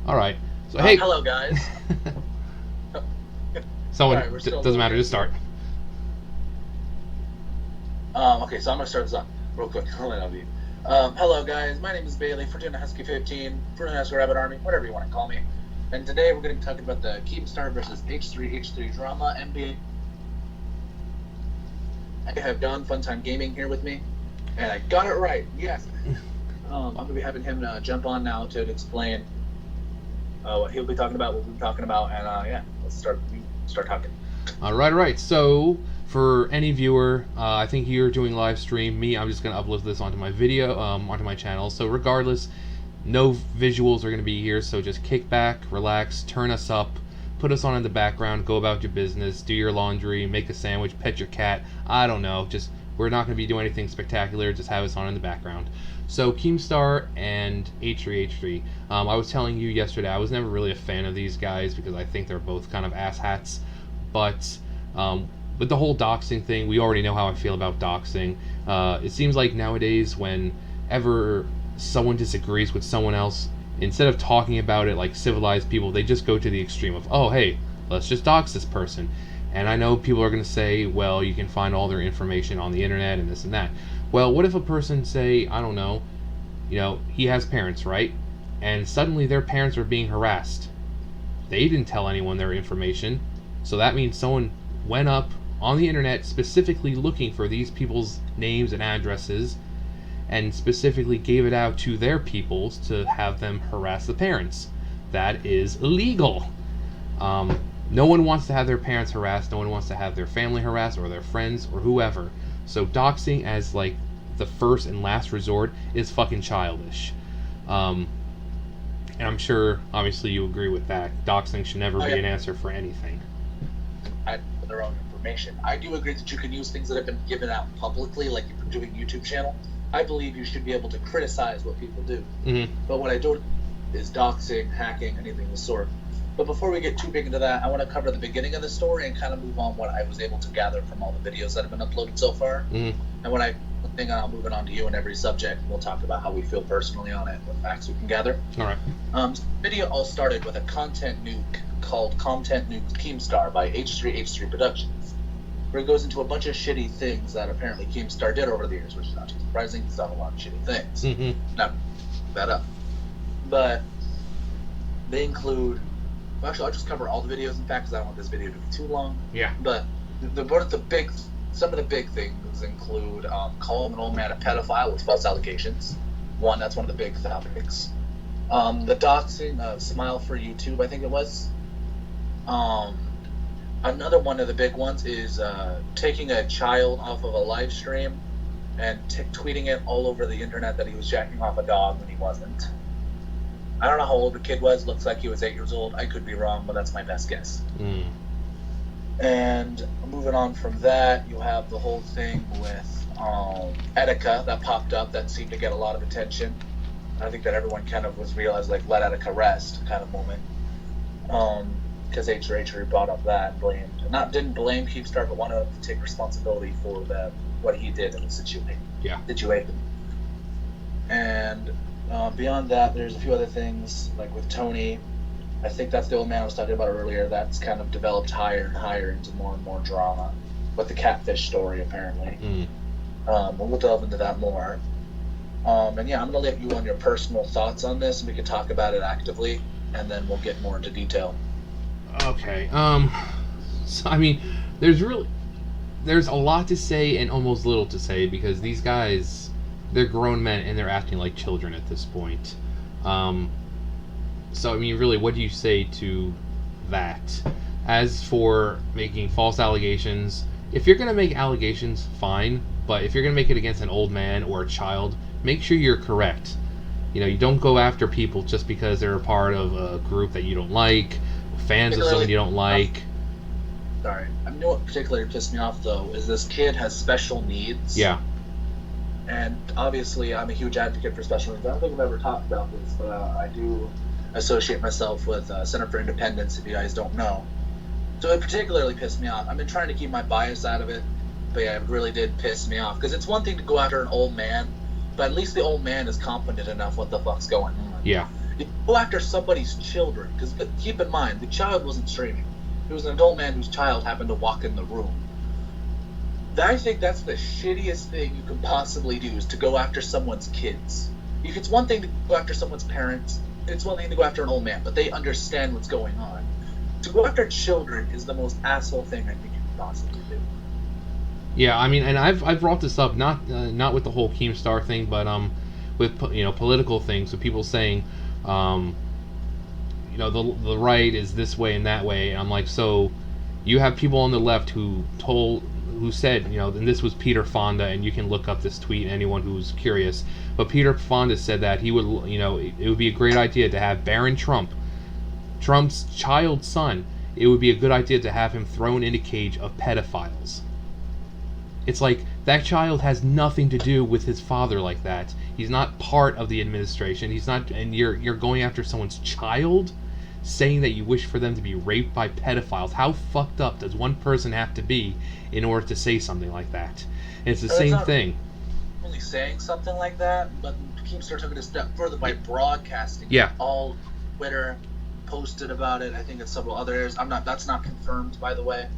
All right. So hey. Hello, guys. Someone Sorry, we're still doesn't matter. Just start. Okay, so I'm gonna start this off real quick. I'll let you. Hello, guys. My name is Bailey. Fortunahusky 15. Fortunahusky RabbitArmy, whatever you want to call me. And today we're going to talk about the Keemstar versus H3H3 drama. NBA. I have Don Funtime Gaming here with me, and I got it right. Yes. I'm gonna be having him jump on now to explain what he'll be talking about, what we'll be talking about, and yeah, let's start talking. All right. So for any viewer, I think you're doing live stream. Me, I'm just gonna upload this onto my video, onto my channel. So regardless, no visuals are gonna be here. So just kick back, relax, turn us up, put us on in the background, go about your business, do your laundry, make a sandwich, pet your cat. I don't know. Just we're not gonna be doing anything spectacular. Just have us on in the background. So Keemstar and H3H3. I was telling you yesterday, I was never really a fan of these guys because I think they're both kind of asshats. But with the whole doxing thing, we already know how I feel about doxing. It seems like nowadays, whenever someone disagrees with someone else, instead of talking about it like civilized people, they just go to the extreme of, oh, hey, let's just dox this person. And I know people are going to say, well, you can find all their information on the internet and this and that. Well, what if a person, say, I don't know, he has parents, right? And suddenly their parents are being harassed. They didn't tell anyone their information. So that means someone went up on the internet specifically looking for these people's names and addresses and specifically gave it out to their peoples to have them harass the parents. That is illegal. No one wants to have their parents harassed. No one wants to have their family harassed or their friends or whoever. So doxing as like the first and last resort is fucking childish. And I'm sure, obviously, you agree with that. Doxing should never be an answer for anything. Their own information. I do agree that you can use things that have been given out publicly, like if you're doing a YouTube channel. I believe you should be able to criticize what people do. Mm-hmm. But what I don't is doxing, hacking, anything of the sort. But before we get too big into that, I want to cover the beginning of the story and kind of move on what I was able to gather from all the videos that have been uploaded so far. Mm-hmm. And when I think I'll move it on to you in every subject, we'll talk about how we feel personally on it, what facts we can gather. All right. The video all started with a content nuke called Content Nuke Keemstar by H3H3 Productions, where it goes into a bunch of shitty things that apparently Keemstar did over the years, which is not too surprising. He's done a lot of shitty things. Mm-hmm. Not that up. But they include... Well, actually, I'll just cover all the videos, in fact, because I don't want this video to be too long. Yeah. But some of the big things include calling an old man a pedophile with false allegations. That's one of the big topics. The doxing of Smile for YouTube, I think it was. Another one of the big ones is taking a child off of a live stream and tweeting it all over the internet that he was jacking off a dog when he wasn't. I don't know how old the kid was. Looks like he was 8 years old. I could be wrong, but that's my best guess. Mm. And moving on from that, you have the whole thing with Etika that popped up that seemed to get a lot of attention. I think that everyone kind of realized, like, let Etika rest kind of moment. Because H3H3 brought up that and didn't blame Keemstar, but wanted to take responsibility for what he did in the situation. Yeah. And beyond that, there's a few other things, like with Tony. I think that's the old man I was talking about earlier. That's kind of developed higher and higher into more and more drama with the catfish story, apparently. We'll delve into that more. And yeah, I'm going to let you on your personal thoughts on this, and we can talk about it actively, and then we'll get more into detail. Okay. So, I mean, there's a lot to say and almost little to say because these guys, they're grown men and they're acting like children at this point. So, I mean, really, what do you say to that? As for making false allegations, if you're going to make allegations, fine. But if you're going to make it against an old man or a child, make sure you're correct. You don't go after people just because they're a part of a group that you don't like, fans of someone you don't like. Sorry. I know what particularly pissed me off, though, is this kid has special needs. Yeah. And obviously, I'm a huge advocate for special needs. I don't think I've ever talked about this, but I do associate myself with Center for Independence, if you guys don't know. So it particularly pissed me off. I've been trying to keep my bias out of it, but yeah, it really did piss me off. Because it's one thing to go after an old man, but at least the old man is competent enough what the fuck's going on. Yeah. If you go after somebody's children, because keep in mind, the child wasn't streaming. It was an adult man whose child happened to walk in the room. I think that's the shittiest thing you can possibly do, is to go after someone's kids. If it's one thing to go after someone's parents, it's one thing to go after an old man, but they understand what's going on. To go after children is the most asshole thing I think you can possibly do. Yeah, I mean, and I've brought this up not with the whole Keemstar thing, but with political things, with people saying, the right is this way and that way, and I'm like, so you have people on the left who said, and this was Peter Fonda, and you can look up this tweet, anyone who's curious, but Peter Fonda said that he would, it would be a great idea to have Barron Trump's child son, it would be a good idea to have him thrown in a cage of pedophiles. It's like, that child has nothing to do with his father like that. He's not part of the administration. He's not, and you're going after someone's child, saying that you wish for them to be raped by pedophiles. How fucked up does one person have to be in order to say something like that? And it's the same thing. Really saying something like that, but Keemstar took it a step further by broadcasting. Yeah. All Twitter posted about it. I think it's several other areas. That's not confirmed, by the way.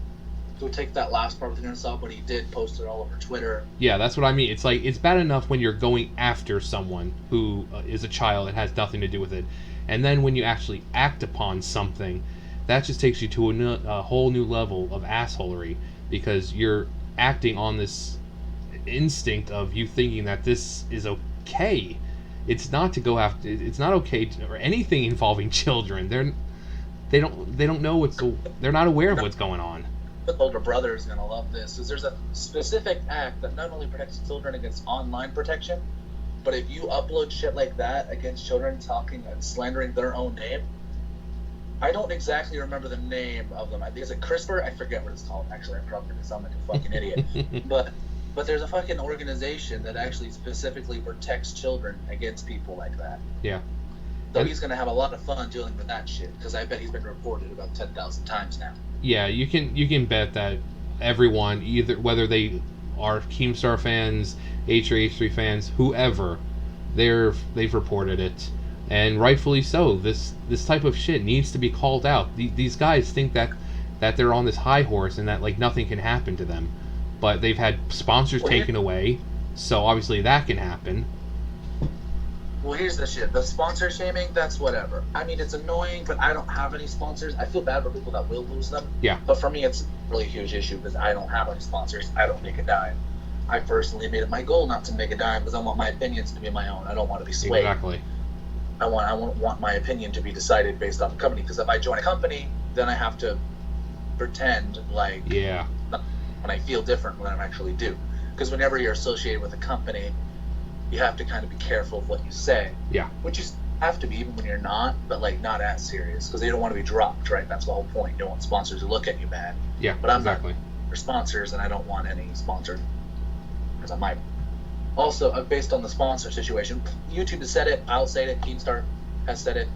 So take that last part with a grain of salt, but he did post it all over Twitter. Yeah, that's what I mean. It's like, it's bad enough when you're going after someone who is a child and has nothing to do with it, and then when you actually act upon something, that just takes you to a whole new level of assholery, because you're acting on this instinct of you thinking that this is okay. It's not to go after. It's not okay or anything involving children. They don't know they're not aware of what's going on. The older brother is going to love this, because there's a specific act that not only protects children against online protection, but if you upload shit like that against children, talking and slandering their own name, I don't exactly remember the name of them. I think it's a CRISPR. I forget what it's called. Actually, I'm probably going to sound like a fucking idiot. But there's a fucking organization that actually specifically protects children against people like that. Yeah. So he's going to have a lot of fun dealing with that shit, because I bet he's been reported about 10,000 times now. Yeah, you can bet that everyone, either whether they are Keemstar fans, H3H3 fans, whoever, they've reported it, and rightfully so. This type of shit needs to be called out. These guys think that they're on this high horse and that like nothing can happen to them, but they've had sponsors taken away, so obviously that can happen. Well, here's the shit. The sponsor shaming, that's whatever. I mean, it's annoying, but I don't have any sponsors. I feel bad for people that will lose them. Yeah. But for me, it's a really huge issue, because I don't have any sponsors. I don't make a dime. I personally made it my goal not to make a dime, because I want my opinions to be my own. I don't want to be swayed. Exactly. I want my opinion to be decided based on the company, because if I join a company, then I have to pretend like when I feel different when I actually do. Because whenever you're associated with a company, you have to kind of be careful of what you say. Yeah. Which you have to be even when you're not, but like not as serious, because they don't want to be dropped, right? That's the whole point. You don't want sponsors to look at you bad. Yeah, but I'm exactly. not for sponsors, and I don't want any sponsors, because I might. Also, based on the sponsor situation, YouTube has said it, I'll say it, Keemstar has said it.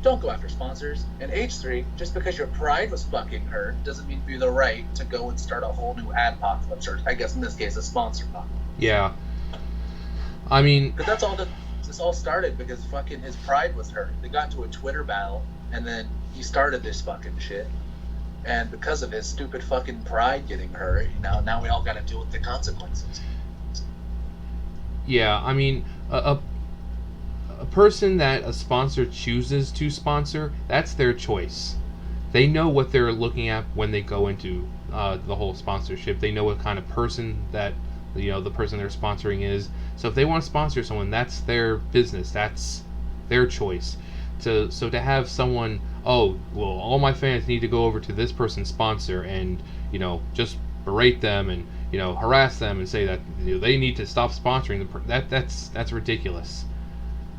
Don't go after sponsors. And H3, just because your pride was fucking hurt doesn't mean you have the right to go and start a whole new apocalypse, or I guess in this case a sponsor apocalypse. Yeah. I mean, because that's all this all started, because fucking his pride was hurt. They got into a Twitter battle, and then he started this fucking shit. And because of his stupid fucking pride getting hurt, now we all got to deal with the consequences. Yeah, I mean, a person that a sponsor chooses to sponsor, that's their choice. They know what they're looking at when they go into the whole sponsorship. They know what kind of person that the person they're sponsoring is. So if they want to sponsor someone, that's their business. That's their choice. So to have someone, oh, well, all my fans need to go over to this person's sponsor and just berate them and harass them and say that they need to stop sponsoring that's ridiculous.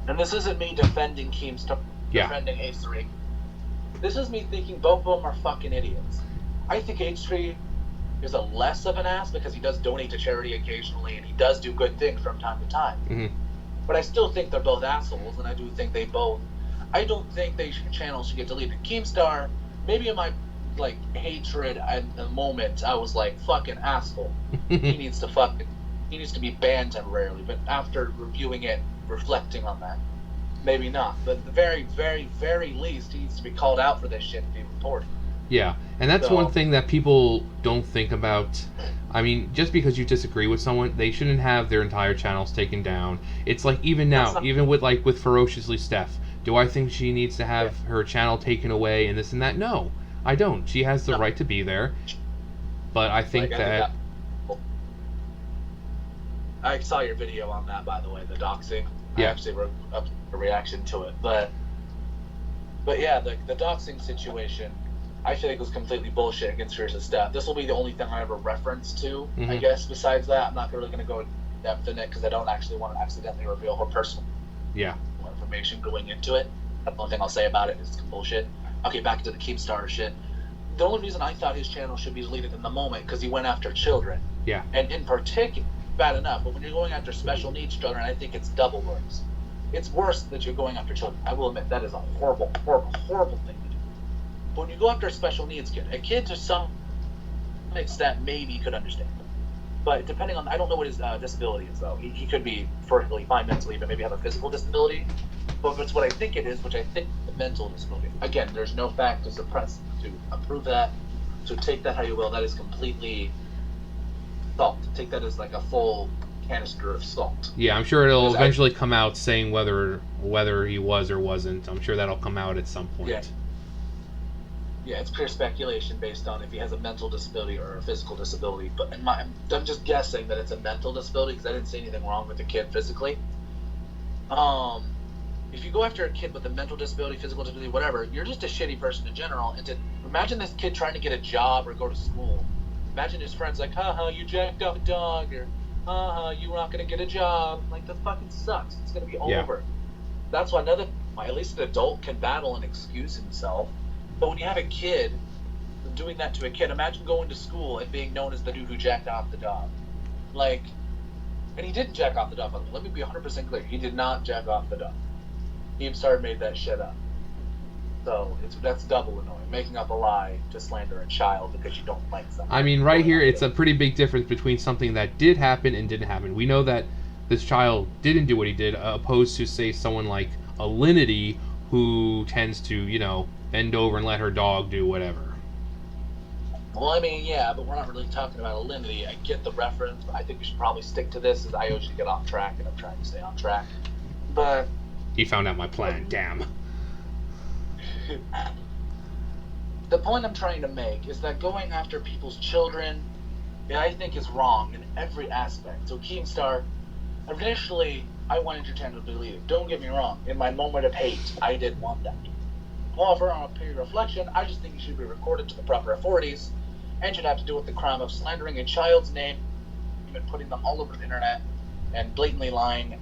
And this isn't me defending Keemstar, defending H3. This is me thinking both of them are fucking idiots. I think H3 is a less of an ass because he does donate to charity occasionally and he does do good things from time to time. Mm-hmm. But I still think they're both assholes, and I do think I don't think channels should get deleted. Keemstar, maybe in my hatred at the moment, I was like, fucking asshole. he needs to be banned temporarily. But after reviewing it, reflecting on that, maybe not. But at the very, very, very least, he needs to be called out for this shit and be reported. Yeah, and that's So, one thing that people don't think about. I mean, just because you disagree with someone, they shouldn't have their entire channels taken down. It's like even that's now, not. even with Ferociously Steph, do I think she needs to Yeah, have her channel taken away and this and that? No, I don't. She has the no. right to be there, but I Like, think I think that that. I saw your video on that, by the way, the doxing. I yeah, actually wrote up a reaction to it. But yeah, the doxing situation, I feel like was completely bullshit against Fierce's staff. This will be the only thing I ever reference to, I hmm guess. Besides that, I'm not really going to go in depth in it because I don't actually want to accidentally reveal her personal yeah, information going into it. That's the only thing I'll say about it is bullshit. Okay, back to the Keemstar shit. The only reason I thought his channel should be deleted in the moment because he went after children, yeah. and in particular, bad enough. But when you're going after special needs children, I think it's double worse. It's worse that you're going after children. I will admit that is a horrible, horrible, horrible thing to do. But when you go after a special needs kid, a kid to some extent maybe you could understand. But depending on, I don't know what his disability is though. He could be perfectly fine mentally, but maybe have a physical disability. But if it's what I think it is, which I think the mental disability. Again, there's no fact to suppress, to approve that. So take that how you will. That is completely salt. Take that as like a full canister of salt. Yeah, I'm sure it'll Because eventually come out saying whether he was or wasn't. I'm sure that'll come out at some point. Yeah, it's pure speculation based on if he has a mental disability or a physical disability. But I'm just guessing that it's a mental disability because I didn't see anything wrong with the kid physically. If you go after a kid with a mental disability, physical disability, whatever, you're just a shitty person in general. And to imagine this kid trying to get a job or go to school. Imagine his friends like, haha, you jacked up a dog, or haha, you're not gonna get a job. Like, that fucking sucks. It's gonna be over. That's why at least an adult can battle and excuse himself. But when you have a kid doing that to a kid, imagine going to school and being known as the dude who jacked off the dog. Like, and he didn't jack off the dog. Let me be 100% clear. He did not jack off the dog. Keemstar made that shit up. So that's double annoying. Making up a lie to slander a child because you don't like something. I mean, right here, it's a pretty big difference between something that did happen and didn't happen. We know that this child didn't do what he did, opposed to, say, someone like Alinity, who tends to, bend over and let her dog do whatever. Well, I mean, yeah, but we're not really talking about Alinity. I get the reference, but I think we should probably stick to this, as I usually get off track, and I'm trying to stay on track. But He found out my plan, damn. the point I'm trying to make is that going after people's children, I think, is wrong in every aspect. So Keemstar, initially, I wanted your channel to delete it. Don't get me wrong. In my moment of hate, I did want that. However, on a period of reflection, I just think it should be recorded to the proper authorities and should have to do with the crime of slandering a child's name and putting them all over the internet and blatantly lying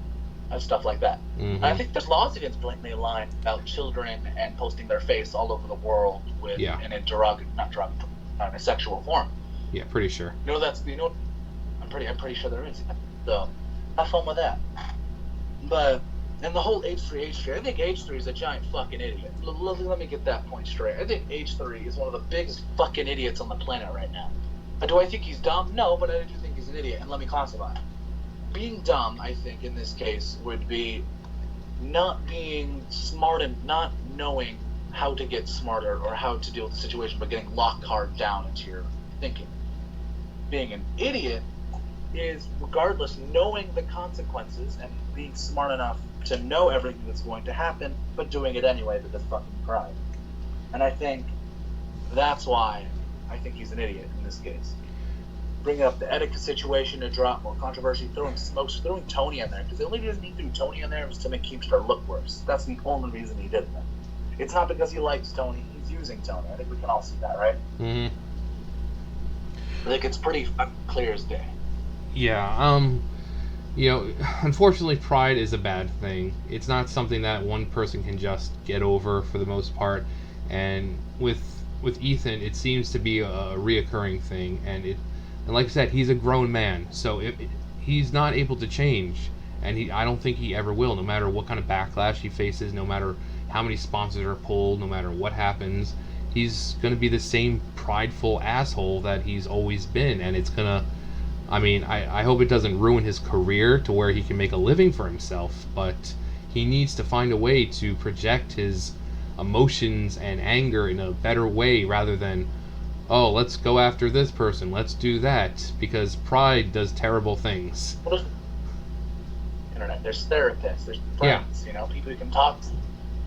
and stuff like that. Mm-hmm. I think there's laws against blatantly lying about children and posting their face all over the world in a sexual form. Yeah, pretty sure. I'm pretty sure there is. So have fun with that. But and the whole H3H3, I think H3 is a giant fucking idiot. Let me get that point straight. I think H3 is one of the biggest fucking idiots on the planet right now. Do I think he's dumb? No, but I do think he's an idiot, and let me classify him. Being dumb, I think, in this case, would be not being smart and not knowing how to get smarter or how to deal with the situation, but getting locked hard down into your thinking. Being an idiot is, regardless, knowing the consequences and being smart enough to know everything that's going to happen, but doing it anyway with this fucking pride. And I think that's why I think he's an idiot in this case. Bringing up the etiquette situation to drop more controversy, throwing Tony in there, because the only reason he threw Tony in there was to make Keemstar look worse. That's the only reason he did that. It's not because he likes Tony, he's using Tony. I think we can all see that, right? Mm-hmm. Like, it's pretty clear as day. Yeah, unfortunately, pride is a bad thing. It's not something that one person can just get over for the most part. And with Ethan, it seems to be a reoccurring thing. And like I said, he's a grown man, so he's not able to change, and I don't think he ever will. No matter what kind of backlash he faces, no matter how many sponsors are pulled, no matter what happens, he's gonna be the same prideful asshole that he's always been, and it's gonna. I mean, I hope it doesn't ruin his career to where he can make a living for himself, but he needs to find a way to project his emotions and anger in a better way rather than, oh, let's go after this person, let's do that, because pride does terrible things. Internet, there's therapists, there's friends, you know, people you can talk to.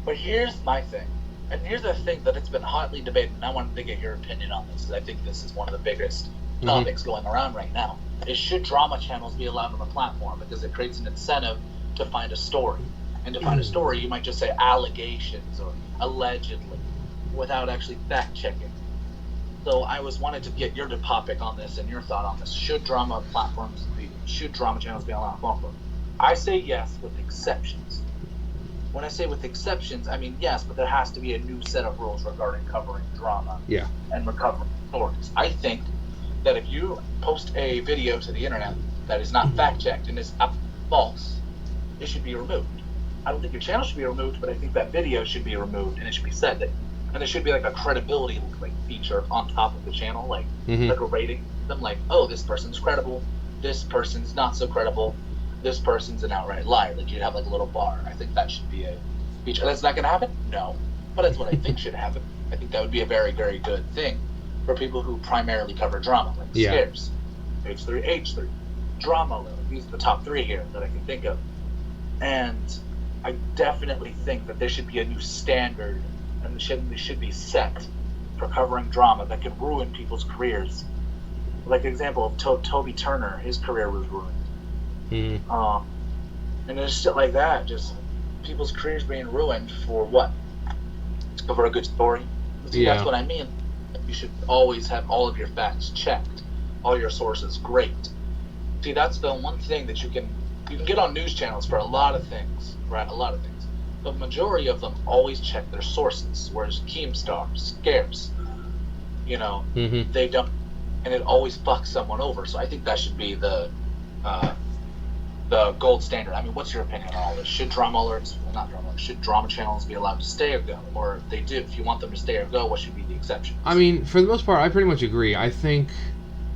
But here's my thing, and here's the thing that it's been hotly debated, and I wanted to get your opinion on this, because I think this is one of the biggest topics going around right now, is should drama channels be allowed on the platform? Because it creates an incentive to find a story. And to find a story, you might just say allegations or allegedly, without actually fact-checking. So I wanted to get your topic on this and your thought on this. Should drama channels be allowed on the platform? I say yes, with exceptions. When I say with exceptions, I mean yes, but there has to be a new set of rules regarding covering drama and recovering stories. I think that if you post a video to the internet that is not fact-checked and is false, it should be removed. I don't think your channel should be removed, but I think that video should be removed, and it should be said that, and there should be like a credibility feature on top of the channel, like a rating. Them like, oh, this person's credible, this person's not so credible, this person's an outright liar. Like you'd have like a little bar. I think that should be a feature. That's not going to happen? No, but that's what I think should happen. I think that would be a very, very good thing for people who primarily cover drama, like Scares, H3H3, Drama Lily. These are the top 3 here that I can think of, and I definitely think that there should be a new standard, and they should be set for covering drama that could ruin people's careers. Like the example of Toby Turner, his career was ruined. And there's shit like that, just people's careers being ruined for what? To cover a good story. See, that's what I mean. You should always have all of your facts checked, all your sources great. See, that's the one thing that you can get on news channels for a lot of things, right? A lot of things. The majority of them always check their sources, whereas Keemstar, Scares, you know, they don't, and it always fucks someone over. So I think that should be the gold standard. I mean, what's your opinion on all this? Should drama alerts, well, not drama alerts, should drama channels be allowed to stay or go? Or if they do, if you want them to stay or go, what should be the exceptions? I mean, for the most part, I pretty much agree. I think,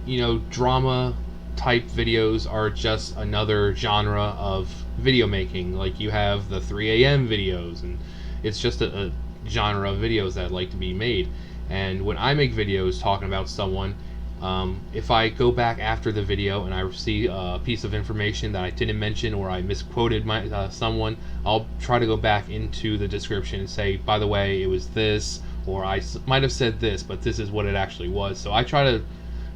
you know, drama type videos are just another genre of video making. Like you have the 3 a.m. videos, and it's just a genre of videos that like to be made. And when I make videos talking about someone, if I go back after the video and I see a piece of information that I didn't mention or I misquoted someone, I'll try to go back into the description and say, by the way, it was this, or I might have said this, but this is what it actually was. So I try to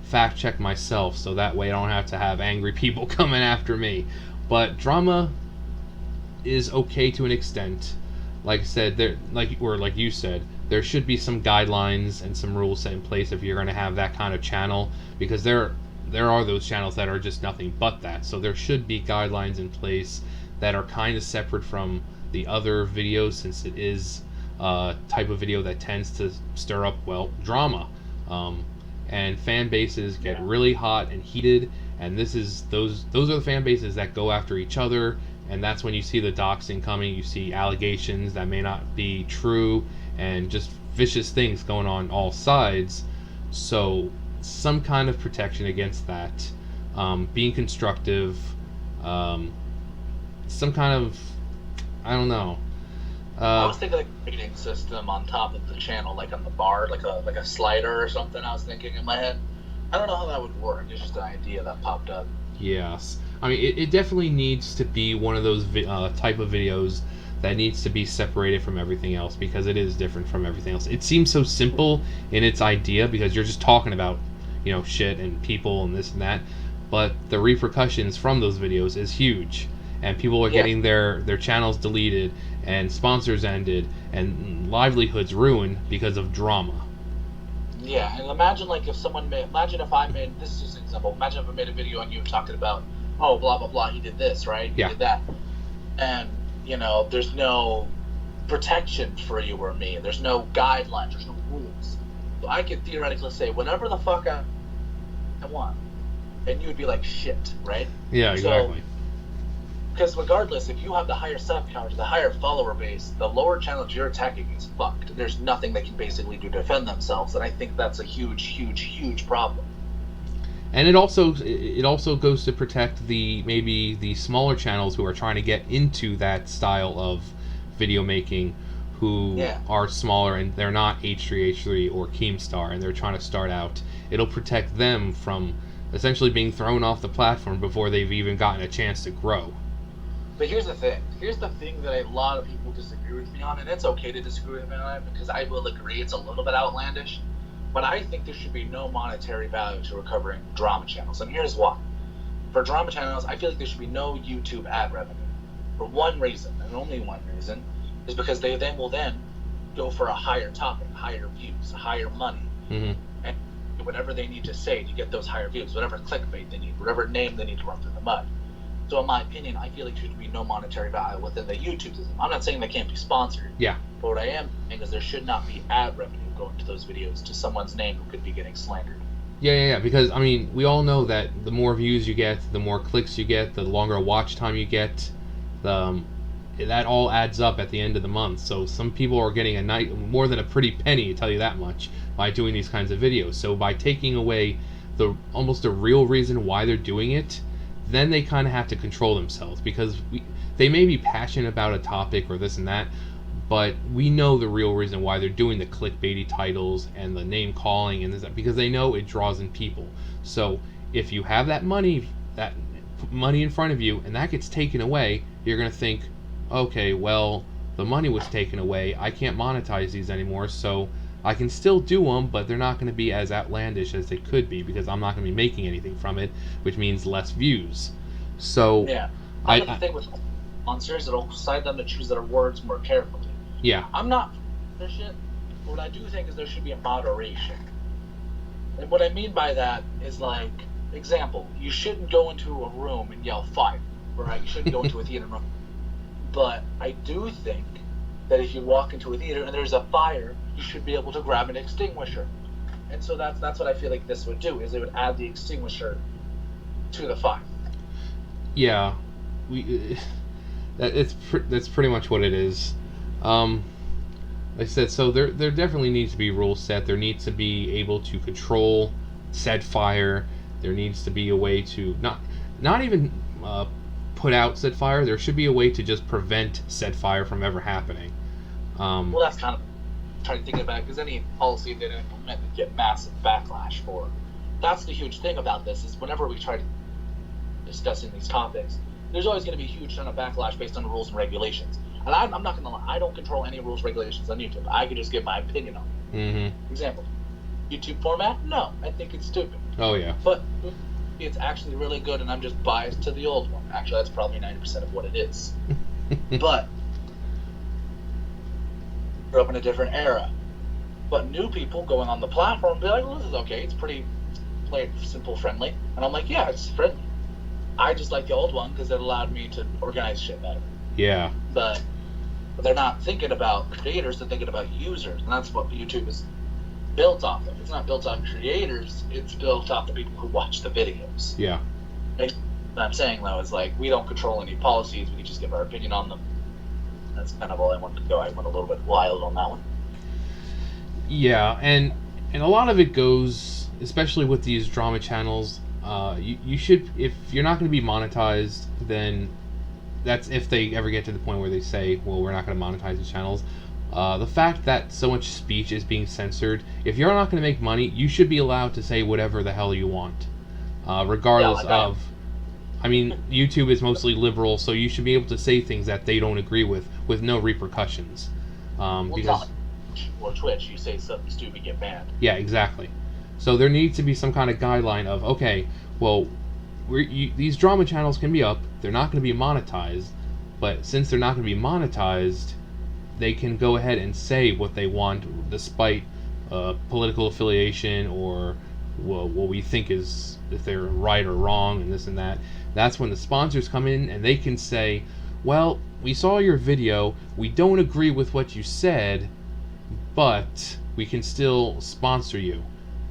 fact check myself, so that way I don't have to have angry people coming after me. But drama is okay to an extent. Like I said, like you said, there should be some guidelines and some rules set in place if you're going to have that kind of channel, because there are those channels that are just nothing but that. So there should be guidelines in place that are kind of separate from the other videos, since it is a type of video that tends to stir up, well, drama. And fan bases get really hot and heated, and those are the fan bases that go after each other, and that's when you see the doxing coming. You see allegations that may not be true, and just vicious things going on all sides. So some kind of protection against that, being constructive, some kind of, I don't know. I was thinking like a rating system on top of the channel, like on the bar, like a slider or something. I was thinking in my head. I don't know how that would work. It's just an idea that popped up. Yes, I mean it definitely needs to be one of those type of videos that needs to be separated from everything else, because it is different from everything else. It seems so simple in its idea because you're just talking about, you know, shit and people and this and that, but the repercussions from those videos is huge. And people are getting their channels deleted, and sponsors ended, and livelihoods ruined because of drama. Yeah, and imagine like if I made, this is just an example, imagine if I made a video on you talking about, oh, blah, blah, blah, he did this, right? He did that. And, you know, there's no protection for you or me. There's no guidelines. There's no rules. So I could theoretically say whatever the fuck I want. And you would be like, shit, right? Yeah, exactly. So, because regardless, if you have the higher sub count, the higher follower base, the lower channels you're attacking is fucked. There's nothing they can basically do to defend themselves, and I think that's a huge, huge, huge problem. And it also goes to protect maybe the smaller channels who are trying to get into that style of video making, who are smaller and they're not H3H3 or Keemstar and they're trying to start out. It'll protect them from essentially being thrown off the platform before they've even gotten a chance to grow. But here's the thing. Here's the thing that a lot of people disagree with me on, and it's okay to disagree with me on it because I will agree it's a little bit outlandish. But I think there should be no monetary value to recovering drama channels, and here's why. For drama channels, I feel like there should be no YouTube ad revenue. For one reason, and only one reason, is because they will then go for a higher topic, higher views, higher money, and whatever they need to say to get those higher views, whatever clickbait they need, whatever name they need to run through the mud. So in my opinion, I feel like there should be no monetary value within the YouTube system. I'm not saying they can't be sponsored. Yeah. But what I am saying is there should not be ad revenue going to those videos to someone's name who could be getting slandered. Yeah. Because, I mean, we all know that the more views you get, the more clicks you get, the longer watch time you get, that all adds up at the end of the month. So some people are getting more than a pretty penny, to tell you that much, by doing these kinds of videos. So by taking away almost the real reason why they're doing it, then they kind of have to control themselves, because they may be passionate about a topic or this and that, but we know the real reason why they're doing the clickbaity titles and the name calling and this, because they know it draws in people. So if you have that money in front of you and that gets taken away, you're going to think, okay, well, the money was taken away, I can't monetize these anymore, so I can still do them, but they're not going to be as outlandish as they could be because I'm not going to be making anything from it, which means less views. So yeah, I think with sponsors, it'll decide them to choose their words more carefully. Yeah, I'm not for this shit. What I do think is there should be a moderation, and what I mean by that is, like, example, you shouldn't go into a room and yell fire, right? You shouldn't go into a theater room. But I do think that if you walk into a theater and there's a fire, you should be able to grab an extinguisher. And so that's what I feel like this would do, is it would add the extinguisher to the fire. Yeah, that's pretty much what it is. Like I said, so there definitely needs to be rules set. There needs to be able to control said fire. There needs to be a way to not even put out said fire. There should be a way to just prevent said fire from ever happening. Well, that's kind of trying to think about it, because any policy they implement would get massive backlash for. That's the huge thing about this, is whenever we try to discussing these topics, there's always going to be a huge ton of backlash based on rules and regulations. And I'm not going to lie, I don't control any rules regulations on YouTube. I can just give my opinion on it. Mm-hmm. Example, YouTube format? No, I think it's stupid. Oh yeah. But it's actually really good, and I'm just biased to the old one. Actually, that's probably 90% of what it is. But grew up in a different era. But new people going on the platform be like, well, this is okay. It's pretty simple, friendly. And I'm like, yeah, it's friendly. I just like the old one because it allowed me to organize shit better. Yeah. But they're not thinking about creators, they're thinking about users. And that's what YouTube is built off of. It's not built off creators, it's built off the people who watch the videos. Yeah. And what I'm saying, though, is like, we don't control any policies, we can just give our opinion on them. That's kind of all I wanted to go. I went a little bit wild on that one. Yeah, and a lot of it goes, especially with these drama channels, you should, if you're not going to be monetized, then that's if they ever get to the point where they say, well, we're not going to monetize these channels. The fact that so much speech is being censored, if you're not going to make money, you should be allowed to say whatever the hell you want, regardless of... I mean, YouTube is mostly liberal, so you should be able to say things that they don't agree with no repercussions. Because or Twitch, you say something stupid, get banned. Yeah, exactly. So there needs to be some kind of guideline of, okay, well, these drama channels can be up, they're not going to be monetized, but since they're not going to be monetized, they can go ahead and say what they want, despite political affiliation or what we think is, if they're right or wrong and this and that. That's when the sponsors come in and they can say, well, we saw your video, we don't agree with what you said, but we can still sponsor you.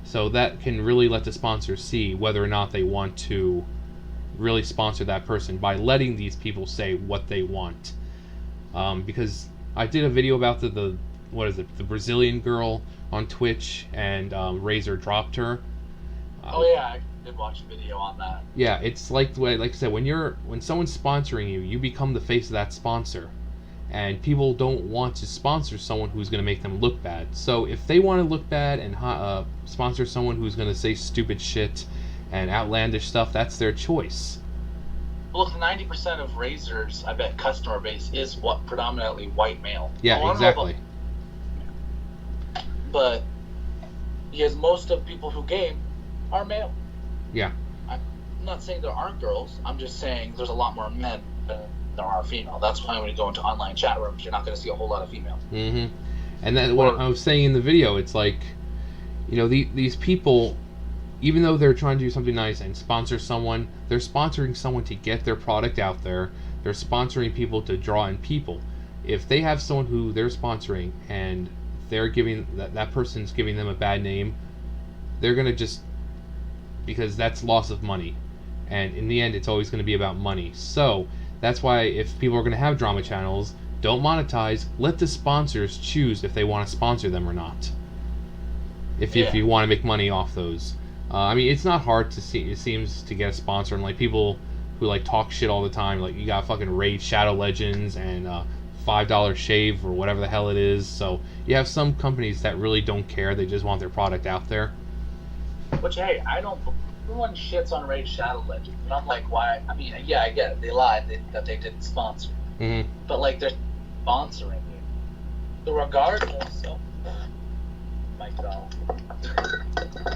So that can really let the sponsor see whether or not they want to really sponsor that person by letting these people say what they want. Because I did a video about the Brazilian girl on Twitch, and Razor dropped her. Oh yeah, did watch a video on that. Yeah, it's like I said, when someone's sponsoring you, you become the face of that sponsor, and people don't want to sponsor someone who's going to make them look bad. So if they want to look bad and sponsor someone who's going to say stupid shit and outlandish stuff, that's their choice. Well, if 90% of Razor's, I bet, customer base is what predominantly white male. Yeah, exactly. But because most of people who game are male. Yeah. I'm not saying there aren't girls. I'm just saying there's a lot more men than there are female. That's why when you go into online chat rooms, you're not going to see a whole lot of female. Mm-hmm. And then what I was saying in the video, it's like, you know, these people, even though they're trying to do something nice and sponsor someone, they're sponsoring someone to get their product out there. They're sponsoring people to draw in people. If they have someone who they're sponsoring and they're giving that person's giving them a bad name, they're going to just, because that's loss of money, and in the end it's always going to be about money. So that's why if people are going to have drama channels, don't monetize, let the sponsors choose if they want to sponsor them or not, if you want to make money off those. I mean, it's not hard to see, it seems, to get a sponsor, and like people who like talk shit all the time, like you got fucking Raid Shadow Legends and $5 shave or whatever the hell it is. So you have some companies that really don't care, they just want their product out there. Which, hey, everyone shits on Raid Shadow Legends, but I'm like, why? I mean, yeah, I get it. They lied that they didn't sponsor. Mm-hmm. But, like, they're sponsoring you. So regardless of... Mike fell.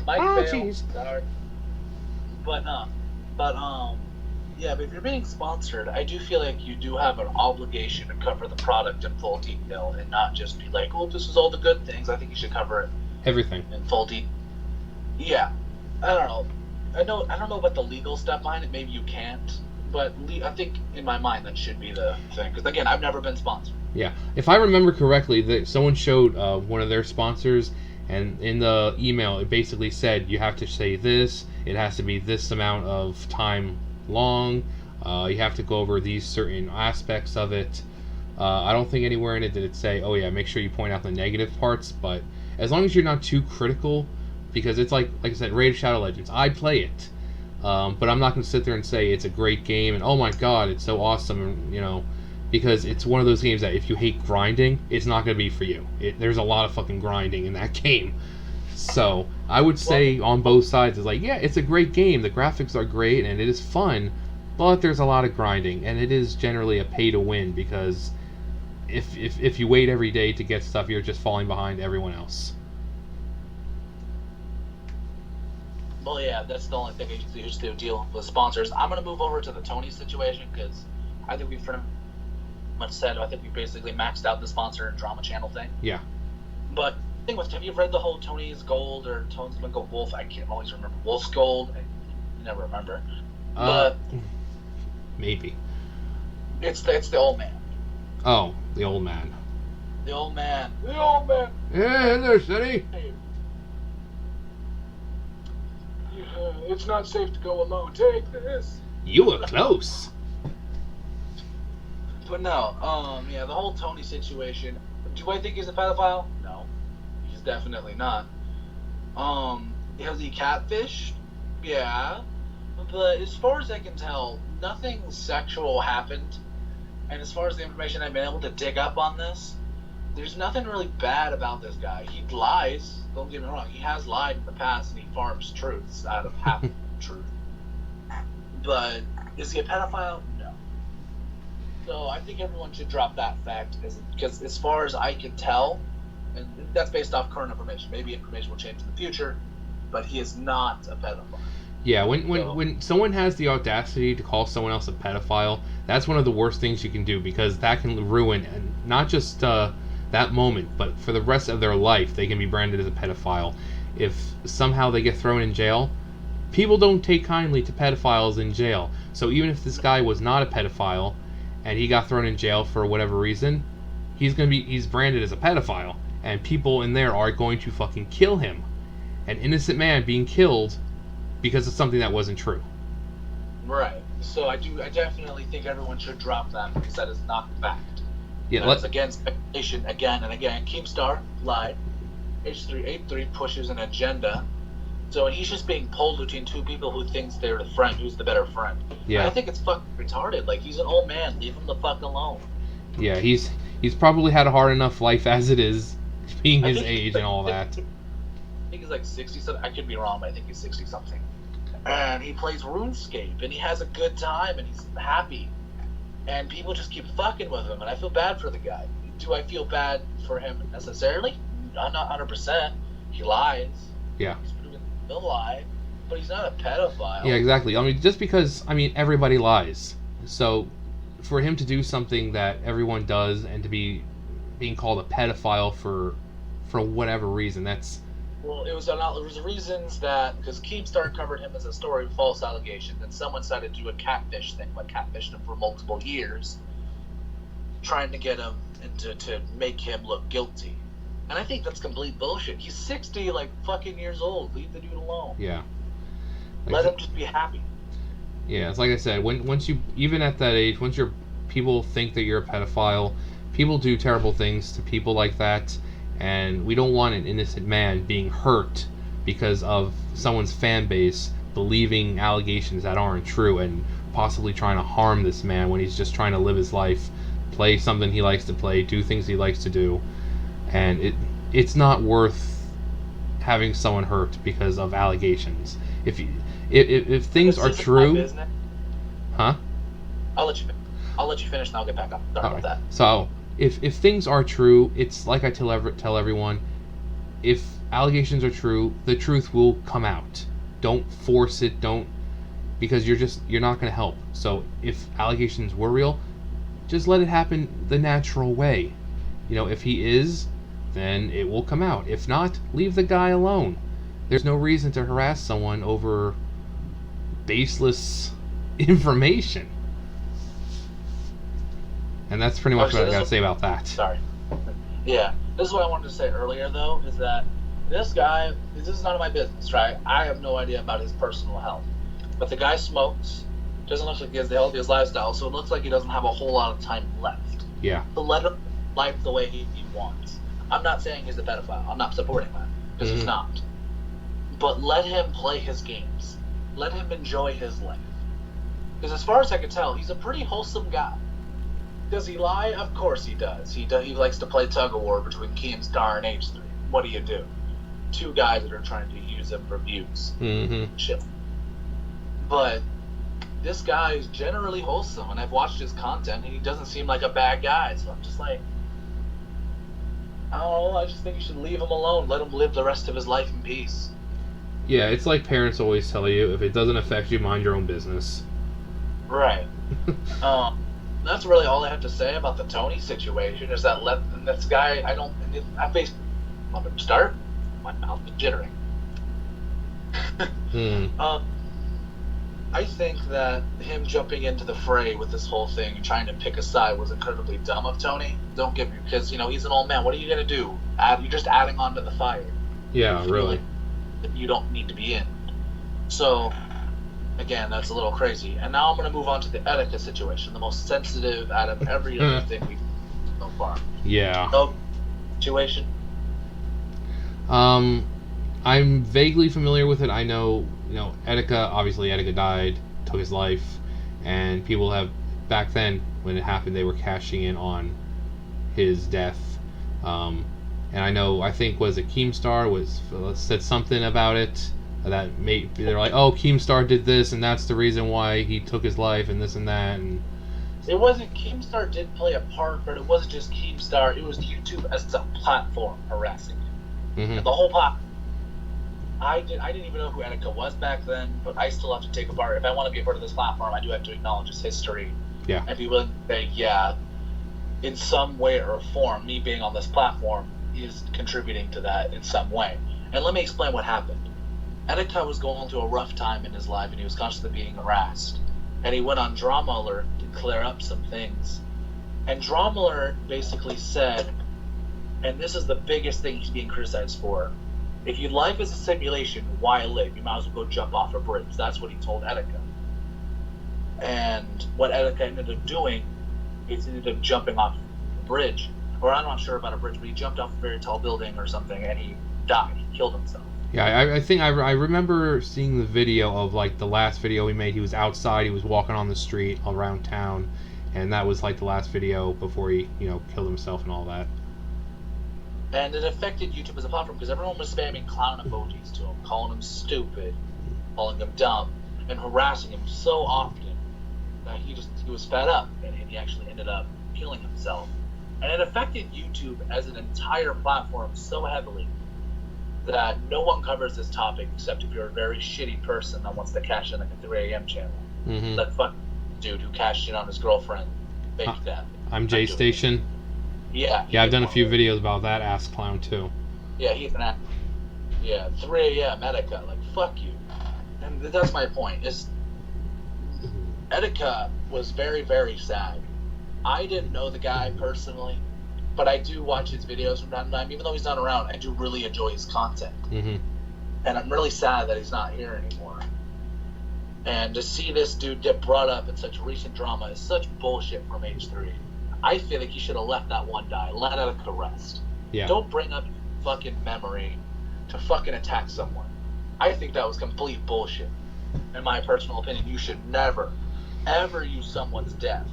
Mike failed. Sorry. Yeah, but if you're being sponsored, I do feel like you do have an obligation to cover the product in full detail and not just be like, oh, this is all the good things. I think you should cover it. Everything. In full detail. Yeah, I don't know. I don't know about the legal stuff behind it. Maybe you can't, but I think in my mind that should be the thing. Because again, I've never been sponsored. Yeah, if I remember correctly, that someone showed one of their sponsors, and in the email it basically said you have to say this. It has to be this amount of time long. You have to go over these certain aspects of it. I don't think anywhere in it did it say, oh yeah, make sure you point out the negative parts. But as long as you're not too critical. Because it's like I said, Raid Shadow Legends, I play it, but I'm not going to sit there and say it's a great game and oh my god, it's so awesome, and, you know, because it's one of those games that if you hate grinding, it's not going to be for you. There's a lot of fucking grinding in that game. So I would say on both sides, it's like, yeah, it's a great game, the graphics are great and it is fun, but there's a lot of grinding, and it is generally a pay to win, because if you wait every day to get stuff, you're just falling behind everyone else. Well, yeah, that's the only thing I used to deal with sponsors. I'm going to move over to the Tony situation, because I think we've pretty much said, I think we basically maxed out the sponsor and drama channel thing. Yeah. But the thing was, have you read the whole Tony's Gold or Tony's Gold Wolf? I can't always remember. Wolf's Gold? I never remember. But maybe. It's the old man. Oh, the old man. The old man. The old man. Yeah, there, City. It's not safe to go alone. Take this. You were close. But no, yeah, the whole Tony situation. Do I think he's a pedophile? No, he's definitely not. Has he catfished? Yeah, but as far as I can tell, nothing sexual happened. And as far as the information I've been able to dig up on this, there's nothing really bad about this guy. He lies. Don't get me wrong. He has lied in the past, and he farms truths out of half truth. But is he a pedophile? No. So I think everyone should drop that fact, because as far as I can tell, and that's based off current information. Maybe information will change in the future, but he is not a pedophile. Yeah, when someone has the audacity to call someone else a pedophile, that's one of the worst things you can do, because that can ruin, and not just that moment, but for the rest of their life, they can be branded as a pedophile. If somehow they get thrown in jail, people don't take kindly to pedophiles in jail. So even if this guy was not a pedophile and he got thrown in jail for whatever reason, he's branded as a pedophile, and people in there are going to fucking kill him. An innocent man being killed because of something that wasn't true. Right. So I definitely think everyone should drop that, because that is not fact. Yeah, that's against speculation again and again. Keemstar lied. H3H3 pushes an agenda So he's just being pulled between two people who thinks they're the friend, who's the better friend. Yeah. And I think it's fucking retarded. Like, he's an old man. Leave him the fuck alone. Yeah, he's probably had a hard enough life as it is, being I his think age he's like, and all that. I think he's like 60 something. I could be wrong, but I think he's 60 something. And he plays RuneScape, and he has a good time, and he's happy. And people just keep fucking with him, and I feel bad for the guy. Do I feel bad for him necessarily? I'm not 100%. He lies. Yeah. He's proven to lie, but he's not a pedophile. Yeah, exactly. I mean, just because, everybody lies. So, for him to do something that everyone does and to be being called a pedophile for whatever reason, that's... Well, it was reasons that, because Keemstar covered him as a story of false allegations, and someone decided to do a catfish thing, like catfished him for multiple years, trying to get him to make him look guilty. And I think that's complete bullshit. He's 60, like, fucking years old. Leave the dude alone. Yeah. Let him just be happy. Yeah, it's like I said, once you, even at that age, once people think that you're a pedophile, people do terrible things to people like that, and we don't want an innocent man being hurt because of someone's fan base believing allegations that aren't true and possibly trying to harm this man when he's just trying to live his life, play something he likes to play, do things he likes to do, and it's not worth having someone hurt because of allegations. If things are true, huh? I'll let you finish, and I'll get back up. Sorry about that. So if things are true, it's like I tell everyone, if allegations are true, the truth will come out. Don't force it. Because you're not going to help. So if allegations were real, just let it happen the natural way. If he is, then it will come out. If not, leave the guy alone. There's no reason to harass someone over baseless information. And that's pretty much what I got to say about that. Sorry. Yeah. This is what I wanted to say earlier, though, is that this guy, this is none of my business, right? I have no idea about his personal health. But the guy smokes, doesn't look like he has the healthiest lifestyle, so it looks like he doesn't have a whole lot of time left. Yeah. So let him life the way he wants. I'm not saying he's a pedophile. I'm not supporting that, because he's not. But let him play his games. Let him enjoy his life. Because as far as I can tell, he's a pretty wholesome guy. Does he lie? Of course he does. He likes to play tug-of-war between Keemstar and H3. What do you do? Two guys that are trying to use him for views. Shit. But this guy is generally wholesome, and I've watched his content, and he doesn't seem like a bad guy. So I'm just like, I don't know. I just think you should leave him alone. Let him live the rest of his life in peace. Yeah, it's like parents always tell you, if it doesn't affect you, mind your own business. Right. That's really all I have to say about the Tony situation. Is that this guy? I basically want to start. My mouth is jittering. I think that him jumping into the fray with this whole thing and trying to pick a side was incredibly dumb of Tony. Don't get me, because he's an old man. What are you gonna do? You're just adding on to the fire. Yeah, really. That you don't need to be in. So, again, that's a little crazy. And now I'm going to move on to the Etika situation, the most sensitive out of every other thing we've done so far. Yeah. So, situation? I'm vaguely familiar with it. I know, Etika, obviously Etika died, took his life, and people have, back then, when it happened, they were cashing in on his death. And I think, was it Keemstar said something about it, that they're like, oh, Keemstar did this, and that's the reason why he took his life, and this and that, and... It wasn't, Keemstar did play a part, but it wasn't just Keemstar, it was YouTube as a platform harassing him. The whole platform. I didn't even know who Etika was back then, but I still have to take a part. If I want to be a part of this platform, I do have to acknowledge his history. Yeah. And be willing to say, yeah, in some way or form, me being on this platform is contributing to that in some way. And let me explain what happened. Etika was going through a rough time in his life, and he was constantly being harassed. And he went on Drama Alert to clear up some things. And Drama Alert basically said, and this is the biggest thing he's being criticized for, if your life is a simulation, why live? You might as well go jump off a bridge. That's what he told Etika. And what Etika ended up doing is he ended up jumping off a bridge. Or I'm not sure about a bridge, but he jumped off a very tall building or something, and he died. He killed himself. Yeah, I think I remember seeing the video of like the last video he made. He was outside, he was walking on the street around town, and that was like the last video before he, killed himself and all that. And it affected YouTube as a platform because everyone was spamming clown emojis to him, calling him stupid, calling him dumb, and harassing him so often that he was fed up, and he actually ended up killing himself. And it affected YouTube as an entire platform so heavily that no one covers this topic except if you're a very shitty person that wants to cash in like a 3 a.m. channel. Mm-hmm. That fuck dude who cashed in on his girlfriend fake death. I'm J Station. Yeah. Yeah, I've done a few videos about that ass clown too. Yeah, he's an actor. Yeah, 3 a.m. Etika, like fuck you. And that's my point. Is Etika was very, very sad. I didn't know the guy personally, but I do watch his videos from time to time. Even though he's not around, I do really enjoy his content. Mm-hmm. And I'm really sad that he's not here anymore. And to see this dude get brought up in such recent drama is such bullshit from H3. I feel like he should have let that one die. Let Etika rest. Yeah. Don't bring up fucking memory to fucking attack someone. I think that was complete bullshit. In my personal opinion, you should never, ever use someone's death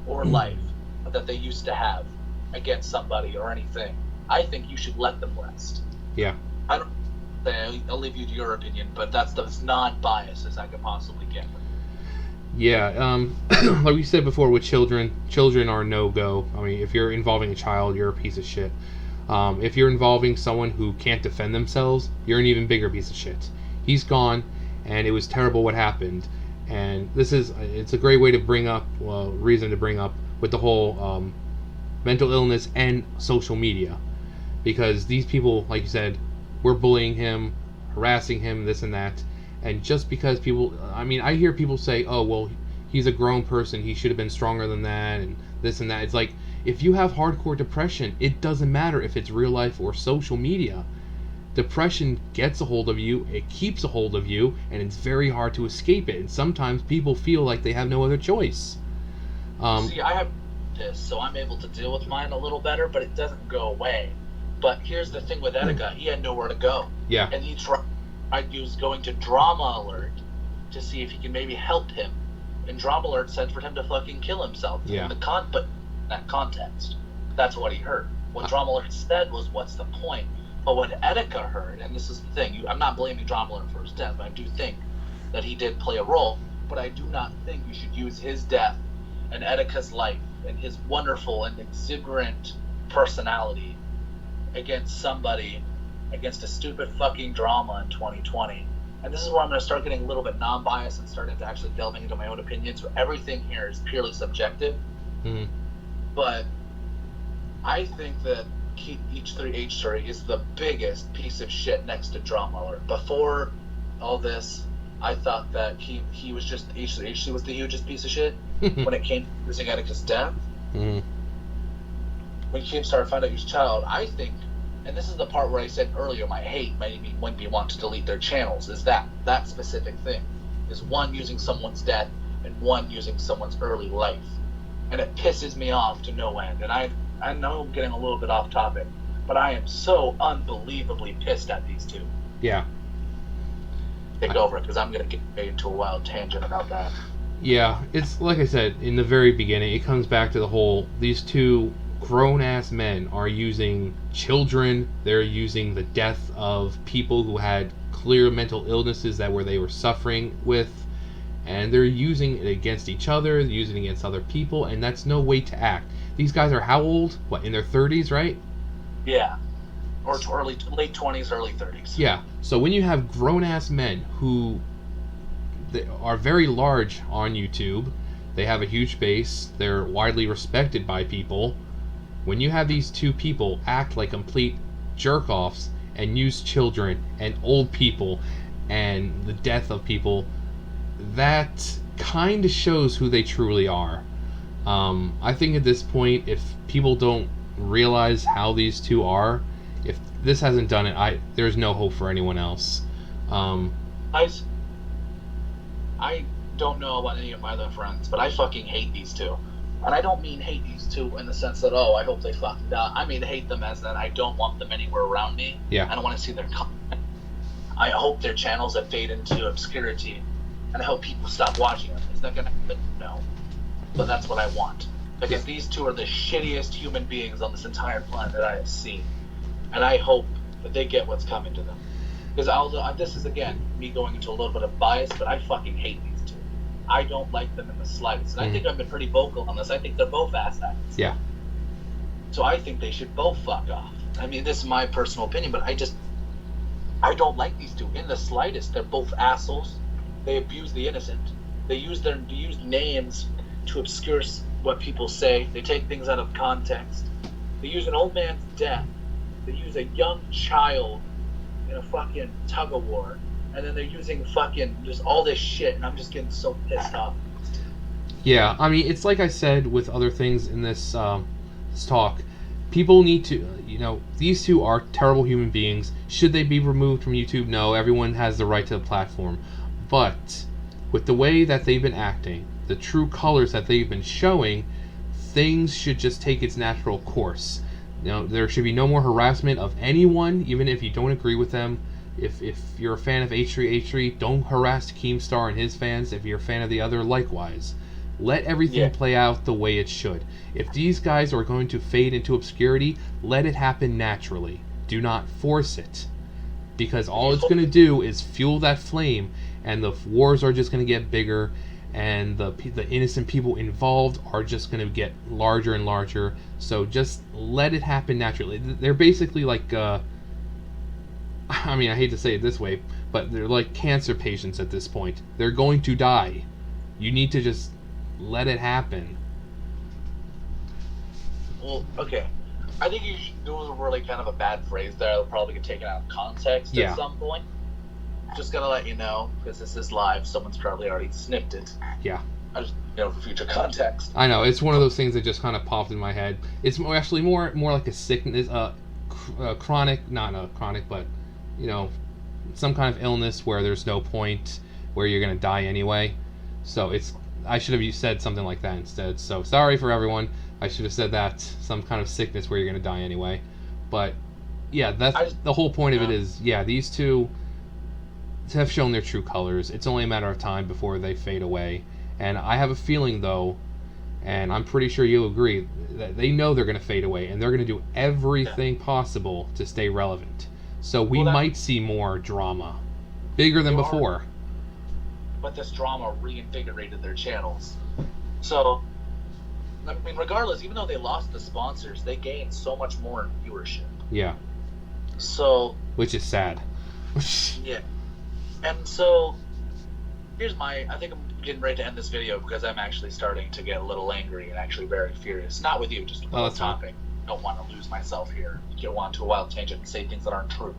or life that they used to have against somebody or anything. I think you should let them rest. Yeah. I'll leave you to your opinion, but that's as non-biased as I could possibly get. Yeah, like we said before with children are no-go. I mean, if you're involving a child, you're a piece of shit. If you're involving someone who can't defend themselves, you're an even bigger piece of shit. He's gone, and it was terrible what happened. And it's a great way to bring up, reason to bring up with the whole mental illness and social media. Because these people, like you said, were bullying him, harassing him, this and that. And just because people, I hear people say, oh, well, he's a grown person, he should have been stronger than that, and this and that. It's like, if you have hardcore depression, it doesn't matter if it's real life or social media. Depression gets a hold of you, it keeps a hold of you, and it's very hard to escape it. And sometimes people feel like they have no other choice. See, I have this, so I'm able to deal with mine a little better, but it doesn't go away. But here's the thing with Etika, he had nowhere to go. Yeah. And he was going to Drama Alert to see if he can maybe help him. And Drama Alert said for him to fucking kill himself. Yeah. But in that context, that's what he heard. What Drama Alert said was, what's the point? But what Etika heard, and this is the thing, I'm not blaming Drama Alert for his death, but I do think that he did play a role, but I do not think you should use his death and Etika's life and his wonderful and exuberant personality against a stupid fucking drama in 2020. And this is where I'm going to start getting a little bit non-biased and starting to actually delving into my own opinions. Everything here is purely subjective. Mm-hmm. But I think that H3H3 is the biggest piece of shit next to Drama Alert. Before all this, I thought that he was just H3H3 was the hugest piece of shit when it came to using Etika's death. Mm-hmm. When Keemstar found out he was a child, I think, and this is the part where I said earlier, my hate made me want to delete their channels, is that specific thing. Is one using someone's death and one using someone's early life. And it pisses me off to no end. And I know I'm getting a little bit off topic, but I am so unbelievably pissed at these two. Yeah. Take over, because I'm going to get into a wild tangent about that. Yeah, it's like I said, in the very beginning, it comes back to the whole, these two grown-ass men are using children, they're using the death of people who had clear mental illnesses that they were suffering with, and they're using it against each other, they're using it against other people, and that's no way to act. These guys are how old? What, in their 30s, right? Yeah. Or late 20s, early 30s. Yeah. So when you have grown-ass men who they are very large on YouTube, they have a huge base, they're widely respected by people, when you have these two people act like complete jerk-offs and use children and old people and the death of people, that kind of shows who they truly are. I think at this point, if people don't realize how these two are, if this hasn't done it, there's no hope for anyone else. I don't know about any of my other friends, but I fucking hate these two. And I don't mean hate these two in the sense that, oh, I hope they fucking die. I mean hate them as that I don't want them anywhere around me. Yeah. I don't want to see their content. I hope their channels that fade into obscurity, and I hope people stop watching them. Is that going to happen? No. But that's what I want. Because these two are the shittiest human beings on this entire planet that I have seen. And I hope that they get what's coming to them. Because this is, again, me going into a little bit of bias, but I fucking hate these two. I don't like them in the slightest. And I think I've been pretty vocal on this. I think they're both asshats. Yeah. So I think they should both fuck off. I mean, this is my personal opinion, but I don't like these two in the slightest. They're both assholes. They abuse the innocent. They use names to obscure what people say. They take things out of context. They use an old man's death. They use a young child in a fucking tug of war, and then they're using fucking just all this shit, and I'm just getting so pissed off. Yeah, I mean, it's like I said with other things in this talk. People need to, these two are terrible human beings. Should they be removed from YouTube? No, everyone has the right to the platform. But with the way that they've been acting, the true colors that they've been showing, things should just take its natural course. There should be no more harassment of anyone, even if you don't agree with them. If you're a fan of H3H3, don't harass Keemstar and his fans. If you're a fan of the other, likewise. Let everything play out the way it should. If these guys are going to fade into obscurity, let it happen naturally. Do not force it. Because all it's going to do is fuel that flame, and the wars are just going to get bigger, and the innocent people involved are just going to get larger and larger. So just let it happen naturally. They're basically like, I mean, I hate to say it this way, but they're like cancer patients at this point. They're going to die. You need to just let it happen. Well, okay. I think those were really kind of a bad phrase there. They'll probably get taken out of context at some point. Just gonna let you know, because this is live, someone's probably already snipped it. Yeah. I just, for future context. I know, it's one of those things that just kind of popped in my head. It's actually more like a sickness, chronic, not a chronic, but, some kind of illness where there's no point, where you're gonna die anyway. So I should have said something like that instead. So sorry for everyone. I should have said that, some kind of sickness where you're gonna die anyway. But yeah, that's the whole point of it is, these two have shown their true colors. It's only a matter of time before they fade away. And I have a feeling, though, and I'm pretty sure you'll agree, that they know they're going to fade away, and they're going to do everything possible to stay relevant. So we might see more drama, bigger than before. But this drama reinvigorated their channels. So, I mean, regardless, even though they lost the sponsors, they gained so much more in viewership. Yeah. So. Which is sad. Yeah. And so, I think I'm getting ready to end this video because I'm actually starting to get a little angry and actually very furious. Not with you, just with the topic. I don't want to lose myself here. Get on to a wild tangent and say things that aren't true.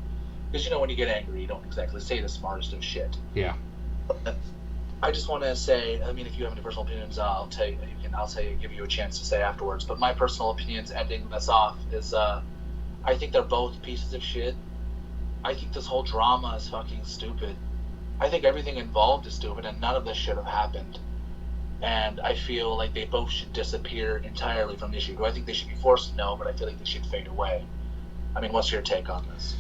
Because when you get angry, you don't exactly say the smartest of shit. Yeah. I just want to say, I mean, if you have any personal opinions, I'll give you a chance to say afterwards. But my personal opinions, ending this off, is I think they're both pieces of shit. I think this whole drama is fucking stupid. I think everything involved is stupid, and none of this should have happened. And I feel like they both should disappear entirely from the issue. Do I think they should be forced? No, but I feel like they should fade away. I mean, what's your take on this?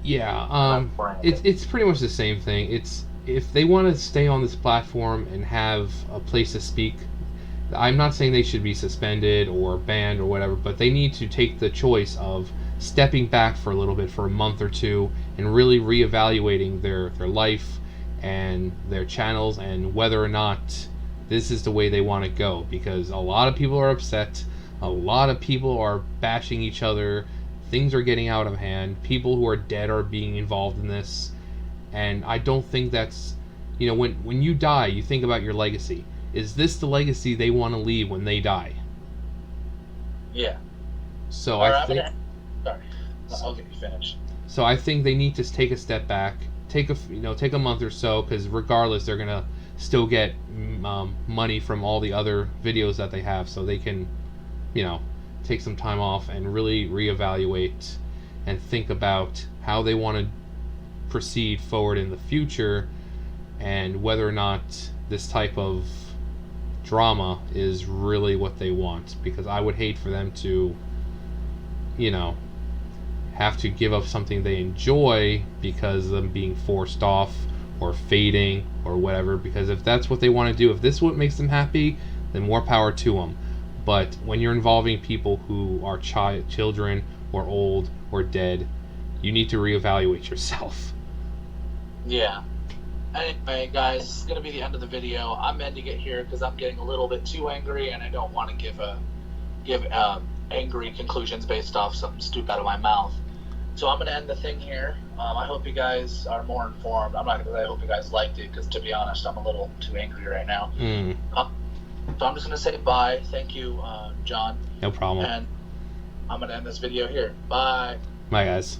Yeah, it's pretty much the same thing. It's if they want to stay on this platform and have a place to speak, I'm not saying they should be suspended or banned or whatever, but they need to take the choice of stepping back for a little bit, for a month or two, and really reevaluating their life and their channels and whether or not this is the way they want to go. Because a lot of people are upset, a lot of people are bashing each other, things are getting out of hand, people who are dead are being involved in this, and I don't think that's, when you die, you think about your legacy. Is this the legacy they want to leave when they die? Yeah. So I think... Sorry. Okay, finish. So I think they need to take a step back, take a month or so, because regardless, they're gonna still get money from all the other videos that they have, so they can, take some time off and really reevaluate and think about how they want to proceed forward in the future, and whether or not this type of drama is really what they want. Because I would hate for them to, have to give up something they enjoy because of them being forced off or fading or whatever. Because if that's what they want to do, if this is what makes them happy, then more power to them. But when you're involving people who are children or old or dead, you need to reevaluate yourself. Yeah. Anyway, guys, this is going to be the end of the video. I'm ending it here because I'm getting a little bit too angry, and I don't want to give angry conclusions based off something stupid out of my mouth. So I'm going to end the thing here. I hope you guys are more informed. I'm not going to say I hope you guys liked it, because to be honest, I'm a little too angry right now. So I'm just going to say bye. Thank you, John. No problem. And I'm going to end this video here. Bye. Bye, guys.